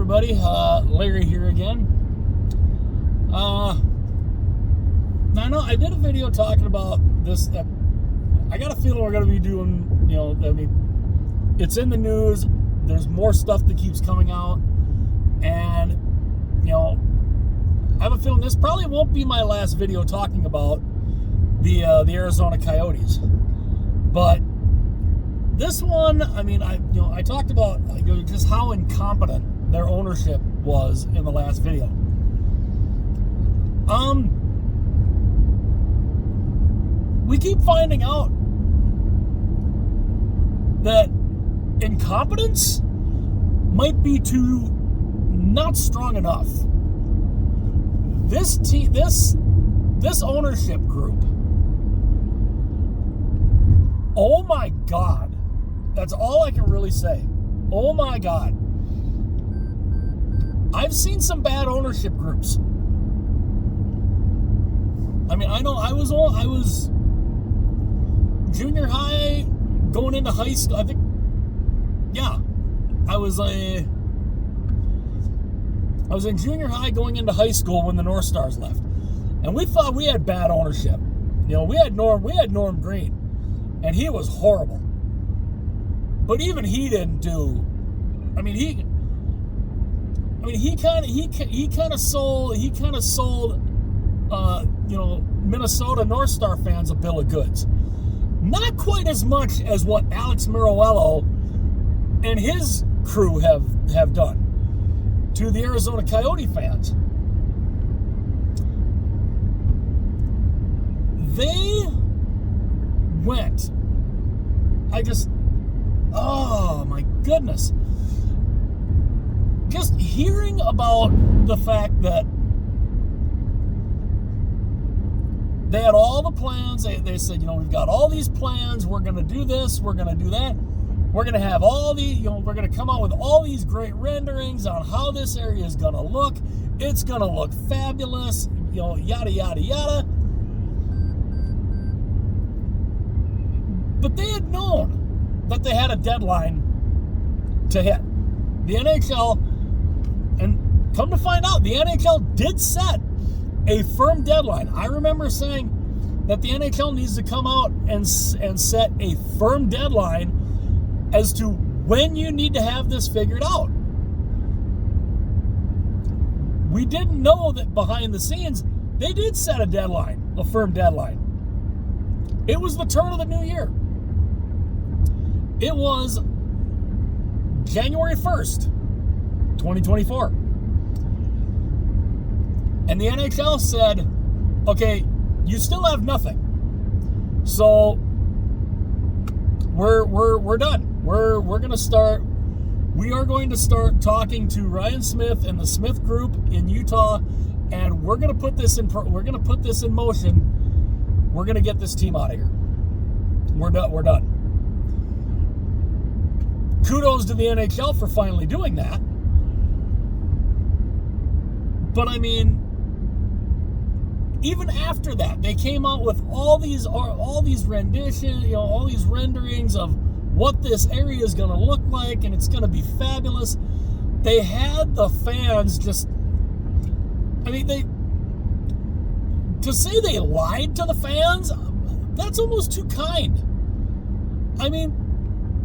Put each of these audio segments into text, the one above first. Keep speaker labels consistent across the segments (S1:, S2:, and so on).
S1: everybody. Larry here again. I know I did a video talking about this. I got a feeling we're going to be doing, it's in the news. There's more stuff that keeps coming out. And, I have a feeling this probably won't be my last video talking about the Arizona Coyotes. But this one, I talked about just how incompetent their ownership was in the last video. We keep finding out that incompetence might be too not strong enough. This ownership group, oh my God, that's all I can really say. Oh my God. I've seen some bad ownership groups. I know I was junior high going into high school. I think, yeah, I was in junior high going into high school when the North Stars left, and we thought we had bad ownership. We had Norm Green, and he was horrible. But even he didn't do. He kind of sold Minnesota North Star fans a bill of goods. Not quite as much as what Alex Meruelo and his crew have done to the Arizona Coyote fans. They went. Oh my goodness. Just hearing about the fact that they had all the plans. They said, we've got all these plans. We're going to do this. We're going to do that. We're going to have all the, we're going to come out with all these great renderings on how this area is going to look. It's going to look fabulous, yada, yada, yada. But they had known that they had a deadline to hit. The NHL, and come to find out, the NHL did set a firm deadline. I remember saying that the NHL needs to come out and set a firm deadline as to when you need to have this figured out. We didn't know that behind the scenes, they did set a deadline, a firm deadline. It was the turn of the new year. It was January 1st, 2024. And the NHL said, okay, you still have nothing. So we're done. We are going to start talking to Ryan Smith and the Smith Group in Utah, and we're going to put this in motion. We're going to get this team out of here. We're done. Kudos to the NHL for finally doing that. But even after that, they came out with all these renditions, all these renderings of what this area is going to look like, and it's going to be fabulous. They had the fans to say they lied to the fans, that's almost too kind.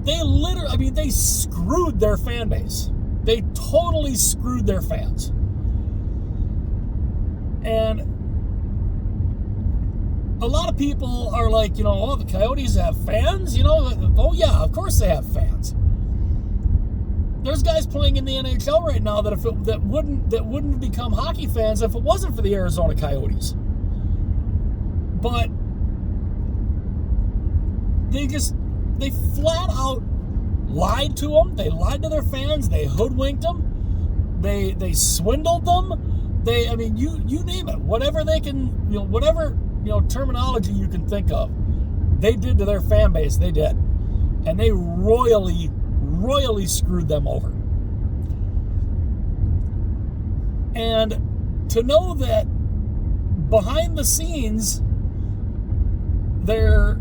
S1: They screwed their fan base. They totally screwed their fans. And a lot of people are like, the Coyotes have fans, Oh yeah, of course they have fans. There's guys playing in the NHL right now that wouldn't become hockey fans if it wasn't for the Arizona Coyotes. But they flat out lied to them. They lied to their fans. They hoodwinked them. They swindled them. You name it. Whatever they can, whatever terminology you can think of, they did to their fan base. They did, and they royally screwed them over. And to know that behind the scenes, they're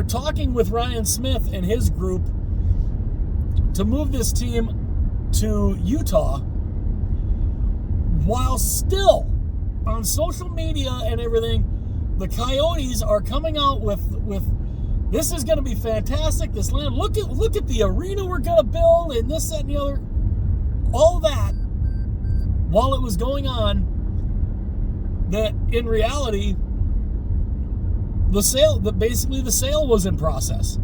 S1: talking with Ryan Smith and his group to move this team to Utah, while still on social media and everything, the Coyotes are coming out with this is going to be fantastic. This land, look at the arena we're going to build, and this, that, and the other. All that while it was going on, that in reality, the sale was in process.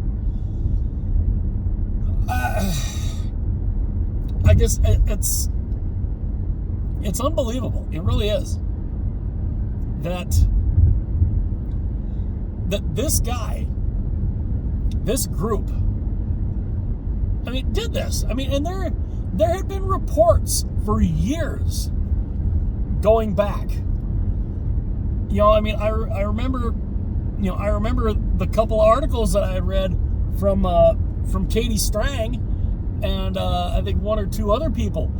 S1: I guess it's unbelievable. It really is that this guy, this group, I mean, did this. I mean, and there had been reports for years going back. You know, I mean, I remember the couple of articles that I had read from Katie Strang and I think one or two other people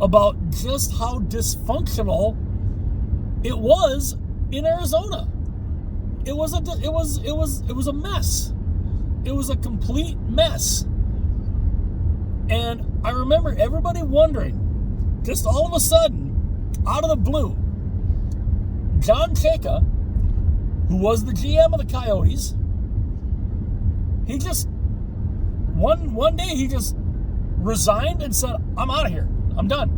S1: about just how dysfunctional it was in Arizona. It was a mess. It was a complete mess. And I remember everybody wondering, just all of a sudden, out of the blue, John Chayka, who was the GM of the Coyotes, he just one day he just resigned and said, "I'm out of here. I'm done."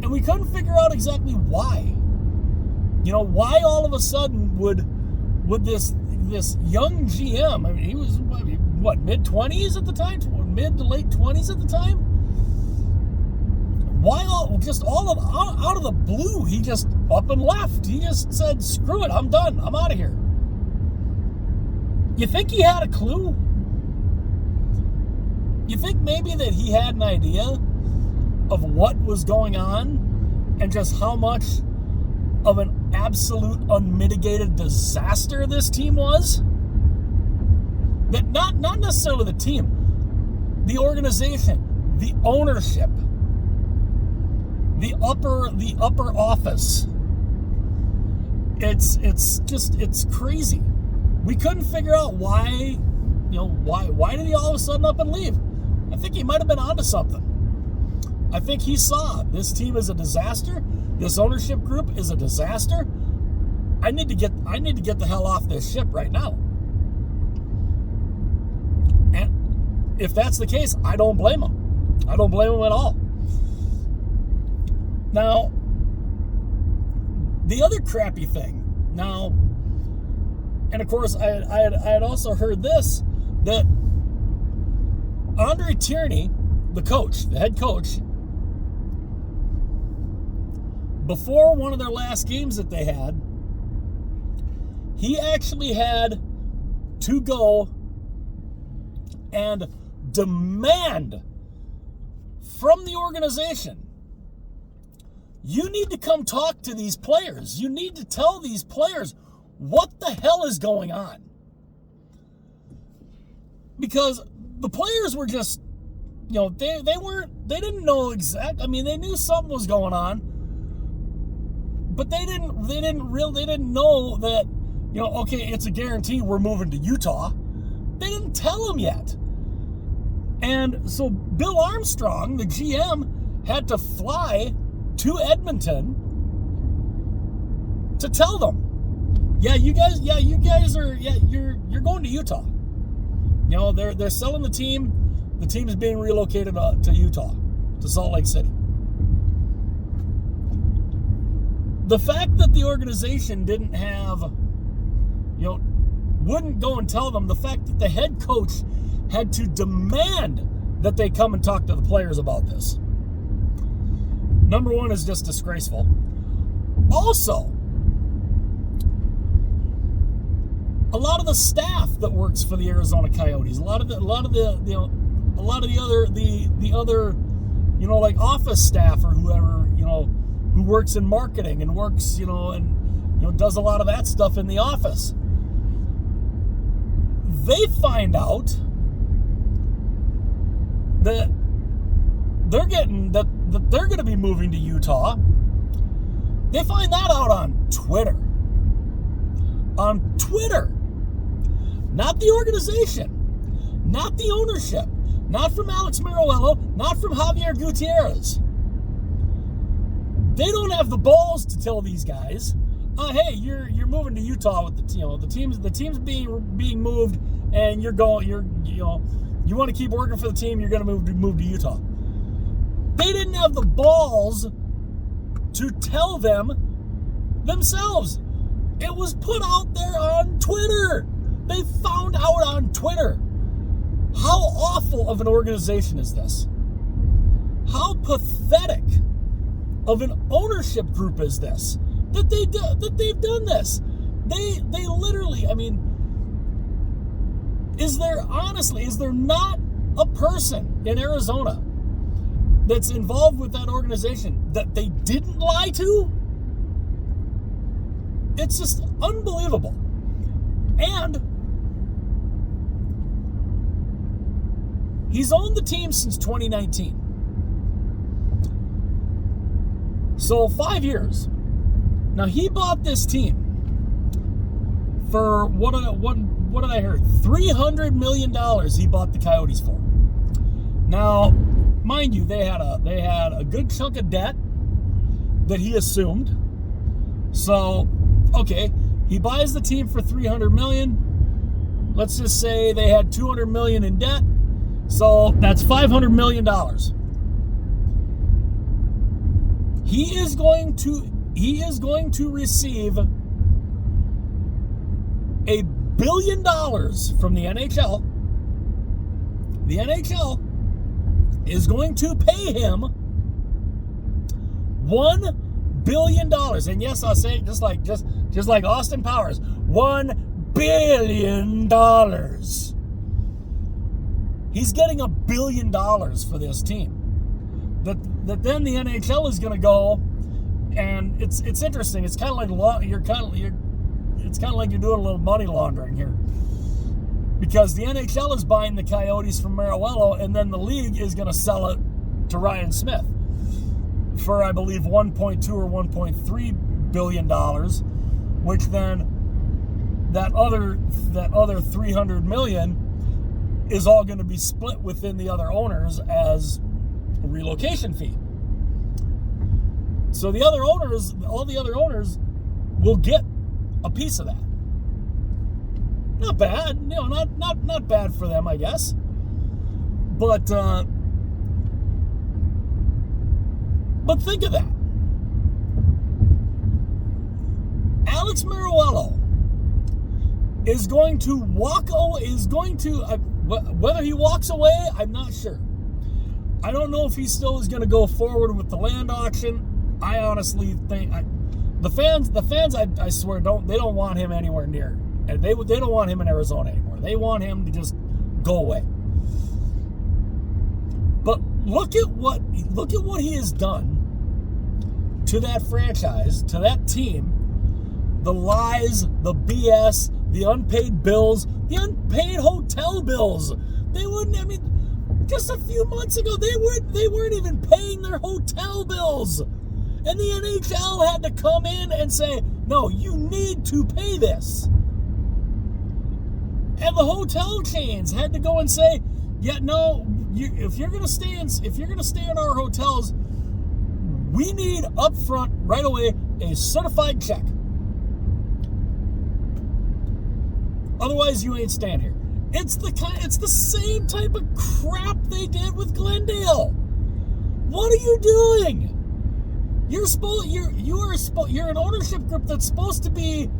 S1: And we couldn't figure out exactly why. You know, why all of a sudden would this young GM, I mean, he was what, mid-20s at the time, mid to late 20s at the time. Why out of the blue, he just up and left. He just said, "Screw it, I'm done. I'm out of here." You think he had a clue? You think maybe that he had an idea of what was going on and just how much of an absolute unmitigated disaster this team was? That not necessarily the team, the organization, the ownership, the upper office. It's crazy. We couldn't figure out why did he all of a sudden up and leave? I think he might have been onto something. I think he saw this team is a disaster. This ownership group is a disaster. I need to get the hell off this ship right now. And if that's the case, I don't blame him. I don't blame him at all. Now, the other crappy thing. Now, and of course, I had also heard this, that Andre Tierney, the coach, the head coach, before one of their last games that they had, he actually had to go and demand from the organization, you need to come talk to these players. You need to tell these players what the hell is going on. Because the players were just, they didn't know exact. I mean, they knew something was going on, but they didn't know that, okay, it's a guarantee we're moving to Utah. They didn't tell them yet. And so Bill Armstrong, the GM, had to fly to Edmonton to tell them, you're going to Utah. They're selling the team. The team is being relocated to Utah, to Salt Lake City. The fact that the organization didn't have, wouldn't go and tell them, the fact that the head coach had to demand that they come and talk to the players about this. Number one, is just disgraceful. Also, a lot of the staff that works for the Arizona Coyotes, a lot of the other like office staff or whoever, who works in marketing and works, does a lot of that stuff in the office. They find out that they're going to be moving to Utah. They find that out on Twitter. On Twitter. Not the organization. Not the ownership. not from Alex Meruelo, not from Javier Gutierrez. They don't have the balls to tell these guys, hey, you're moving to Utah with the team's being moved, and you want to keep working for the team, you're going to move to Utah. They didn't have the balls to tell them themselves. It was put out there on Twitter. They found out on Twitter. How awful of an organization is this? How pathetic of an ownership group is this? That they've done this. They literally, I mean, is there not a person in Arizona that's involved with that organization that they didn't lie to? It's just unbelievable. And he's owned the team since 2019. So 5 years. Now he bought this team for what did I hear? $300 million he bought the Coyotes for. Now, mind you, they had a good chunk of debt that he assumed. So, okay, he buys the team for $300 million. Let's just say they had $200 million in debt. So that's $500 million. He is going to receive $1 billion from the NHL. The NHL is going to pay him $1 billion. And yes, I'll say it just like Austin Powers. $1 billion. He's getting $1 billion for this team. That then the NHL is going to go, and it's interesting. It's kind of like you're doing a little money laundering here, because the NHL is buying the Coyotes from Meruelo, and then the league is going to sell it to Ryan Smith for, I believe, $1.2 or $1.3 billion, which then that other $300 million is all going to be split within the other owners as a relocation fee. So all the other owners will get a piece of that. Not bad, not bad for them, I guess. But think of that. Alex Meruelo is going to whether he walks away, I'm not sure. I don't know if he still is going to go forward with the land auction. I honestly think the fans, I swear, they don't want him anywhere near, and they don't want him in Arizona anymore. They want him to just go away. But look at what he has done to that franchise, to that team. The lies, the BS, the unpaid bills, the unpaid hotel bills. They wouldn't. I mean, just a few months ago, they weren't even paying their hotel bills. And the NHL had to come in and say, no, you need to pay this. And the hotel chains had to go and say, yeah, no, if you're gonna stay in our hotels, we need upfront right away a certified check. Otherwise, you ain't staying here. It's the same type of crap they did with Glendale. What are you doing? You're an ownership group that's supposed to be,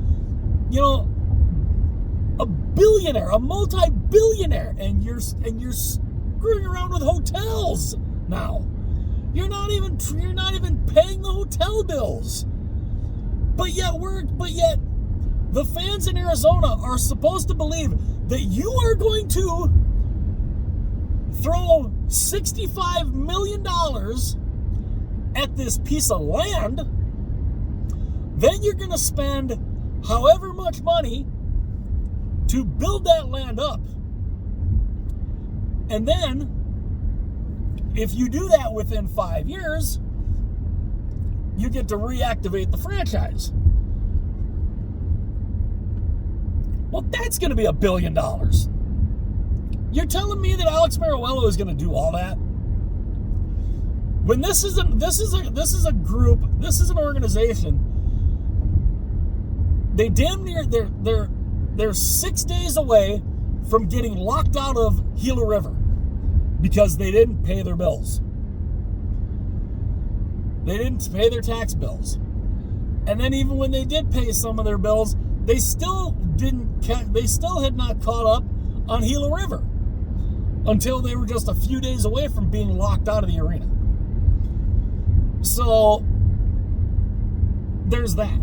S1: a billionaire, a multi-billionaire, and you're screwing around with hotels now. You're not even paying the hotel bills. But yet the fans in Arizona are supposed to believe that you are going to throw $65 million at this piece of land. Then you're going to spend however much money to build that land up. And then, if you do that within 5 years, you get to reactivate the franchise. Well, that's going to be $1 billion. You're telling me that Alex Meruelo is going to do all that? When this is a group, this is an organization. They damn near they're 6 days away from getting locked out of Gila River because they didn't pay their bills. They didn't pay their tax bills. And then even when they did pay some of their bills, they still had not caught up on Gila River until they were just a few days away from being locked out of the arena. So there's that.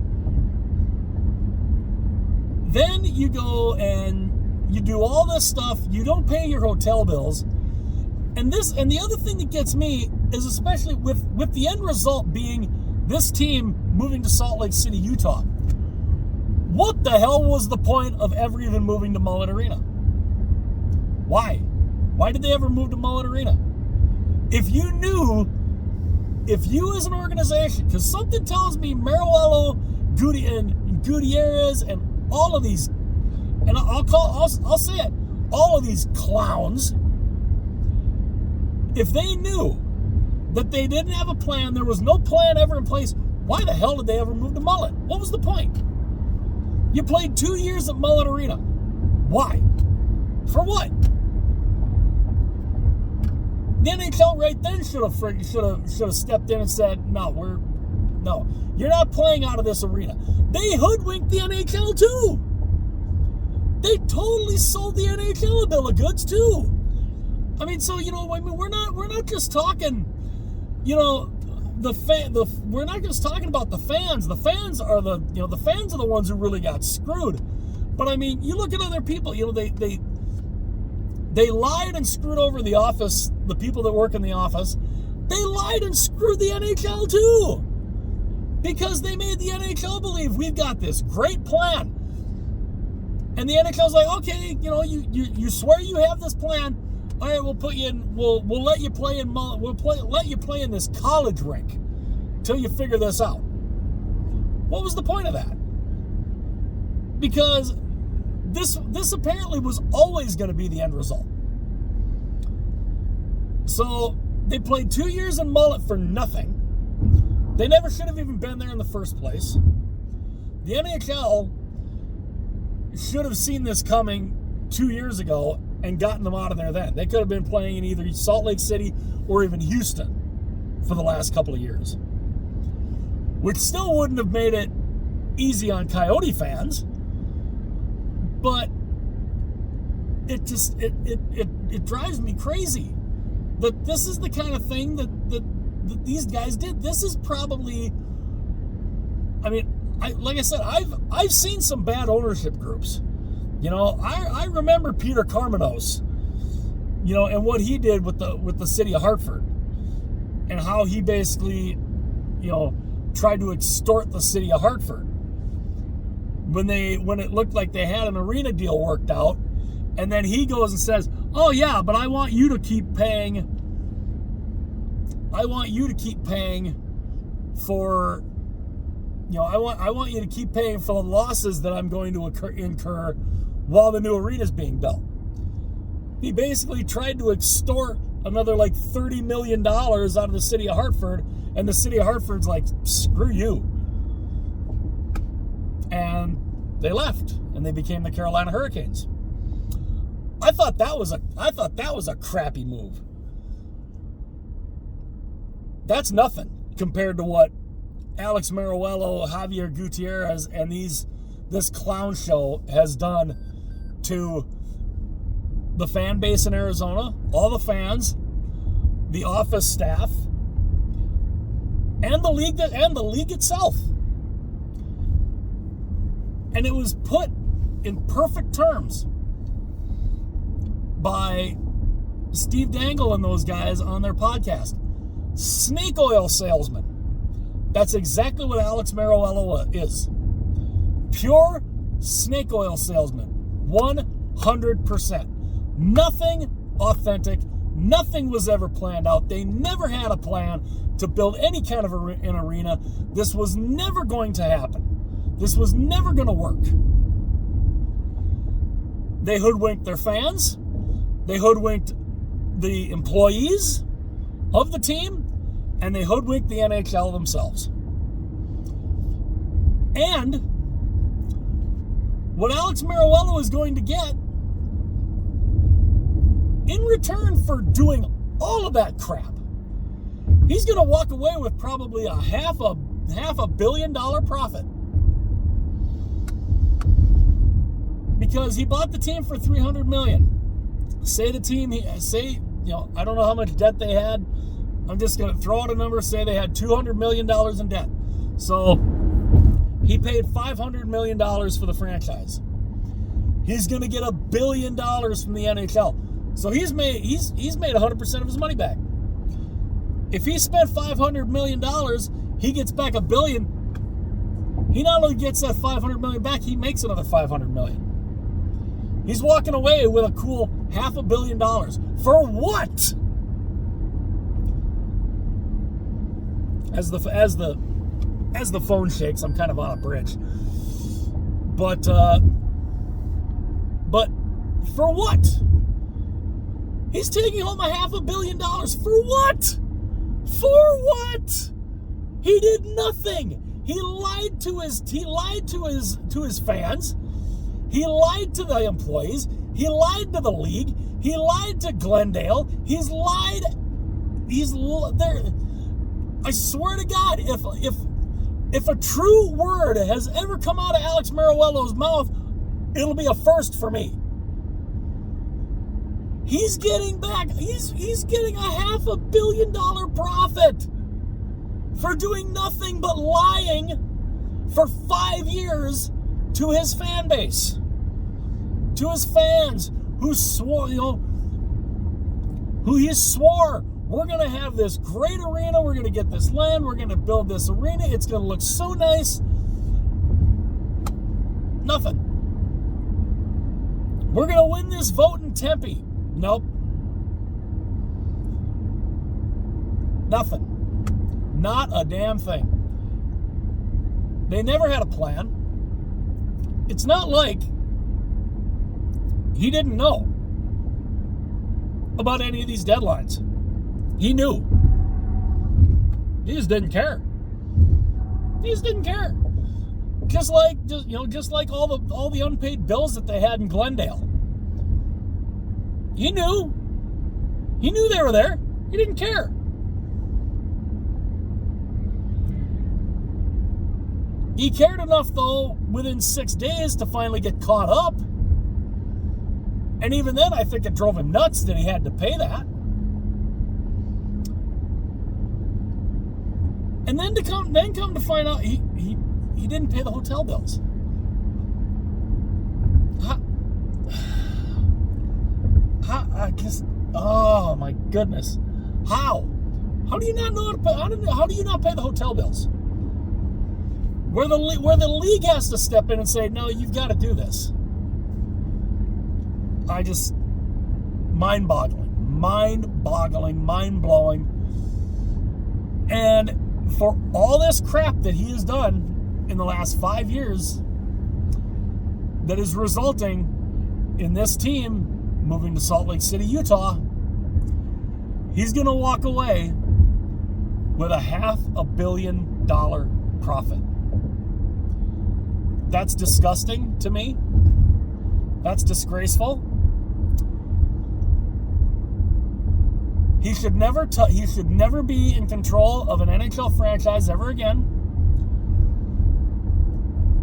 S1: Then you go and you do all this stuff. You don't pay your hotel bills. And the other thing that gets me is, especially with the end result being this team moving to Salt Lake City, Utah. What the hell was the point of ever even moving to Mullet Arena? Why? Why did they ever move to Mullet Arena? If you as an organization, because something tells me Meruelo, Gutierrez, and all of these, and I'll say it, all of these clowns, if they knew that they didn't have a plan, there was no plan ever in place, why the hell did they ever move to Mullet? What was the point? You played 2 years at Mullet Arena. Why? For what? The NHL right then should have stepped in and said, no, you're not playing out of this arena. They hoodwinked the NHL too. They totally sold the NHL a bill of goods too. I mean, so we're not just talking, we're not just talking about the fans. The fans are the fans are the ones who really got screwed. But I mean, you look at other people. They lied and screwed over the office, the people that work in the office. They lied and screwed the NHL too, because they made the NHL believe we've got this great plan, and the NHL's like, okay, you swear you have this plan. All right, we'll put you in. We'll let you play in. Let you play in this college rink till you figure this out. What was the point of that? Because this apparently was always going to be the end result. So they played 2 years in Mullet for nothing. They never should have even been there in the first place. The NHL should have seen this coming 2 years ago and gotten them out of there then. They could have been playing in either Salt Lake City or even Houston for the last couple of years, which still wouldn't have made it easy on Coyote fans. But it just it drives me crazy that this is the kind of thing that these guys did. This is probably, I mean, like I said, I've seen some bad ownership groups. I remember Peter Carmenos, and what he did with the city of Hartford, and how he basically, tried to extort the city of Hartford when it looked like they had an arena deal worked out, and then he goes and says, "Oh yeah, but I want you to keep paying. I want you to keep paying for, I want you to keep paying for the losses that I'm going to incur while the new arena is being built." He basically tried to extort another like $30 million out of the city of Hartford, and the city of Hartford's like, screw you. And they left, and they became the Carolina Hurricanes. I thought that was a crappy move. That's nothing compared to what Alex Meruelo, Javier Gutierrez, and this clown show has done to the fan base in Arizona, all the fans, the office staff, and the league itself. And it was put in perfect terms by Steve Dangle and those guys on their podcast. Snake oil salesman. That's exactly what Alex Meruelo is. Pure snake oil salesman. 100%. Nothing authentic. Nothing was ever planned out. They never had a plan to build any kind of an arena. This was never going to happen. This was never going to work. They hoodwinked their fans. They hoodwinked the employees of the team, and they hoodwinked the NHL themselves. And what Alex Meruelo is going to get in return for doing all of that crap, he's going to walk away with probably a half a $500 million profit. Because he bought the team for $300 million. Say the team, I don't know how much debt they had. I'm just going to throw out a number, say they had $200 million in debt. So he paid $500 million for the franchise. He's going to get $1 billion from the NHL. So he's made 100% of his money back. If he spent $500 million, he gets back $1 billion. He not only gets that $500 million back, he makes another $500 million. He's walking away with a cool $500 million. For what? As the phone shakes, I'm kind of on a bridge. But for what? He's taking home $500 million. For what? For what? He did nothing. He lied to his fans. He lied to the employees. He lied to the league. He lied to Glendale. He's lied. There. I swear to God, if a true word has ever come out of Alex Meruelo's mouth, it'll be a first for me. He's getting back. He's getting a $500 million profit for doing nothing but lying for 5 years to his fan base, to his fans who swore, who he swore, we're going to have this great arena, we're going to get this land, we're going to build this arena, it's going to look so nice. Nothing. We're going to win this vote in Tempe. Nope. Nothing. Not a damn thing. They never had a plan. It's not like he didn't know about any of these deadlines. He knew. He just didn't care. He just didn't care. Just like all the unpaid bills that they had in Glendale. He knew. He knew they were there. He didn't care. He cared enough, though, within 6 days to finally get caught up. And even then, I think it drove him nuts that he had to pay that. And then come to find out he didn't pay the hotel bills. I guess. Oh my goodness! How? How do you not know how to pay? How do you not pay the hotel bills? Where the league has to step in and say, no, you've got to do this. I just mind-boggling, mind-blowing, and for all this crap that he has done in the last 5 years, that is resulting in this team moving to Salt Lake City, Utah, he's going to walk away with a $500 million profit. That's disgusting to me. That's disgraceful. He should never be in control of an NHL franchise ever again.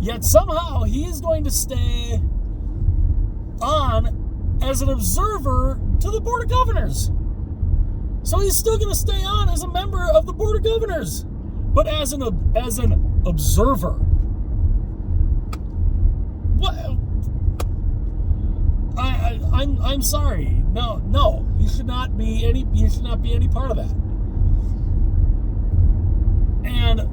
S1: Yet somehow he is going to stay on as an observer to the Board of Governors. So he's still going to stay on as a member of the Board of Governors, but as an observer. What? I'm sorry. No. He should not be any part of that. And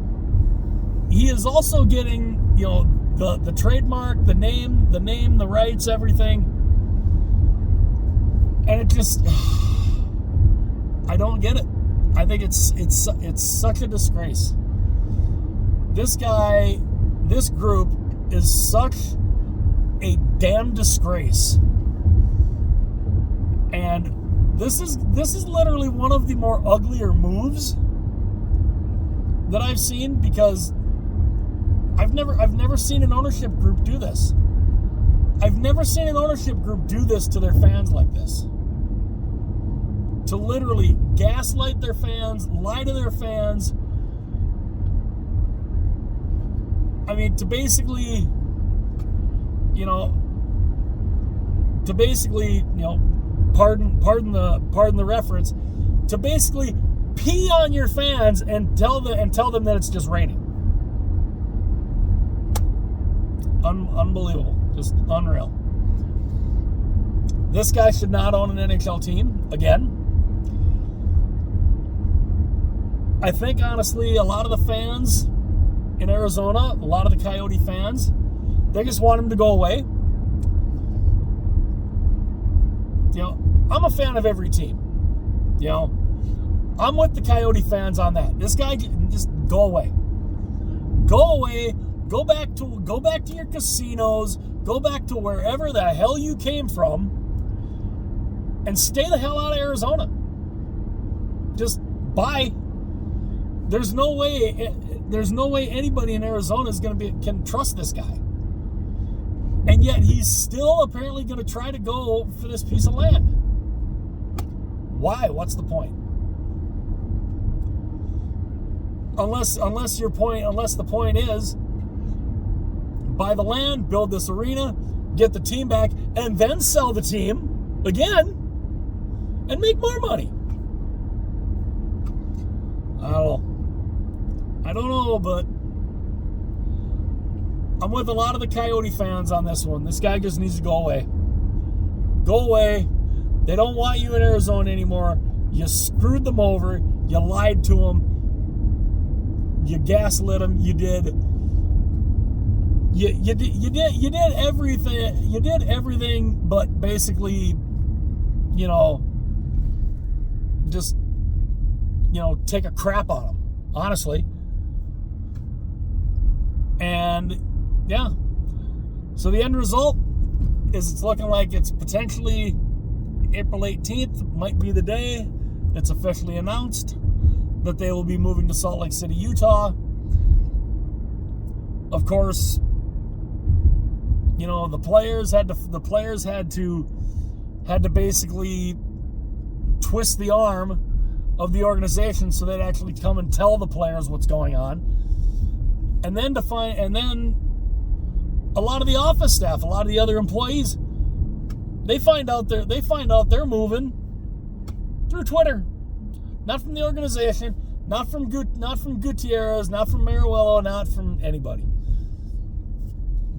S1: he is also getting, the trademark, the name, the rights, everything. And it just, I don't get it. I think it's such a disgrace. This group is such a damn disgrace. And this is literally one of the more uglier moves that I've seen, because I've never seen an ownership group do this. I've never seen an ownership group do this to their fans like this. To literally gaslight their fans, lie to their fans. I mean, to basically, pardon the reference, to basically pee on your fans and tell them that it's just raining. Unbelievable. Just unreal. This guy should not own an NHL team again. I think, honestly, a lot of the fans in Arizona, a lot of the Coyote fans, they just want him to go away. I'm a fan of every team. I'm with the Coyote fans on that. This guy, just go away. Go away. Go back to your casinos. Go back to wherever the hell you came from, and stay the hell out of Arizona. Just bye. There's no way anybody in Arizona can trust this guy. And yet he's still apparently going to try to go for this piece of land. Why? What's the point? Unless the point is, buy the land, build this arena, get the team back, and then sell the team again and make more money. I don't know, but I'm with a lot of the Coyote fans on this one. This guy just needs to go away. Go away. They don't want you in Arizona anymore. You screwed them over. You lied to them. You gaslit them. You did everything. You did everything but basically, just take a crap on them, honestly. And yeah, so the end result is it's looking like it's potentially April 18th might be the day it's officially announced that they will be moving to Salt Lake City, Utah. Of course, the players had to basically twist the arm of the organization so they'd actually come and tell the players what's going on. And then a lot of the office staff, a lot of the other employees, they find out they're moving through Twitter, not from the organization, not from Gutierrez, not from Mariuello, not from anybody.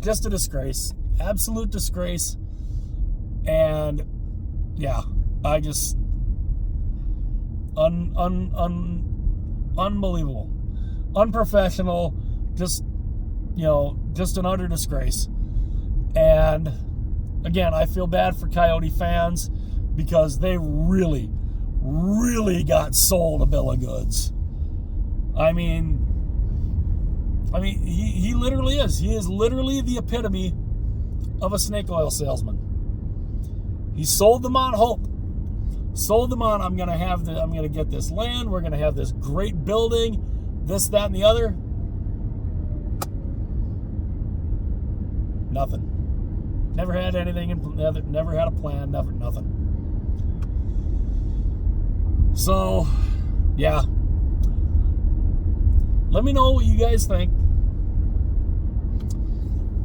S1: Just a disgrace, absolute disgrace, and yeah, I just unbelievable, unprofessional. Just an utter disgrace. And again, I feel bad for Coyote fans because they really, really got sold a bill of goods. I mean, he literally is. He is literally the epitome of a snake oil salesman. He sold them on hope. Sold them on, I'm going to get this land. We're going to have this great building, this, that, and the other. Nothing. Never had anything. Never had a plan. Nothing. So, yeah. Let me know what you guys think.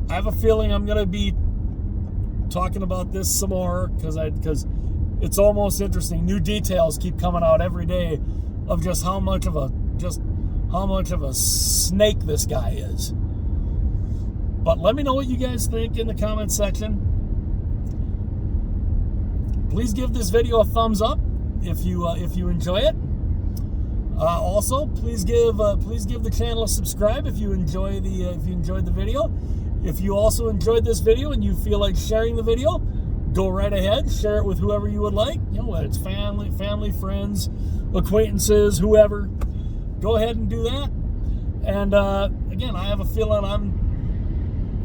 S1: I have a feeling I'm gonna be talking about this some more because it's almost interesting. New details keep coming out every day of just how much of a snake this guy is. But let me know what you guys think in the comment section. Please give this video a thumbs up if you enjoy it. Also, please give the channel a subscribe if you enjoyed the video. If you also enjoyed this video and you feel like sharing the video, go right ahead, share it with whoever you would like. Whether it's family, friends, acquaintances, whoever. Go ahead and do that. And again, I have a feeling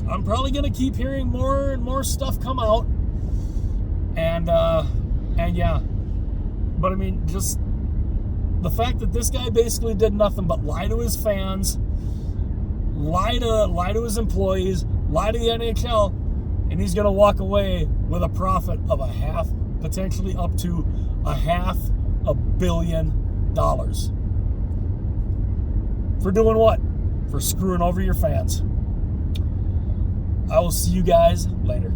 S1: I'm probably going to keep hearing more and more stuff come out. And And yeah, but I mean, just the fact that this guy basically did nothing but lie to his fans, lie to his employees, lie to the NHL, and he's going to walk away with a profit of potentially up to $500 million. For doing what? For screwing over your fans. I will see you guys later.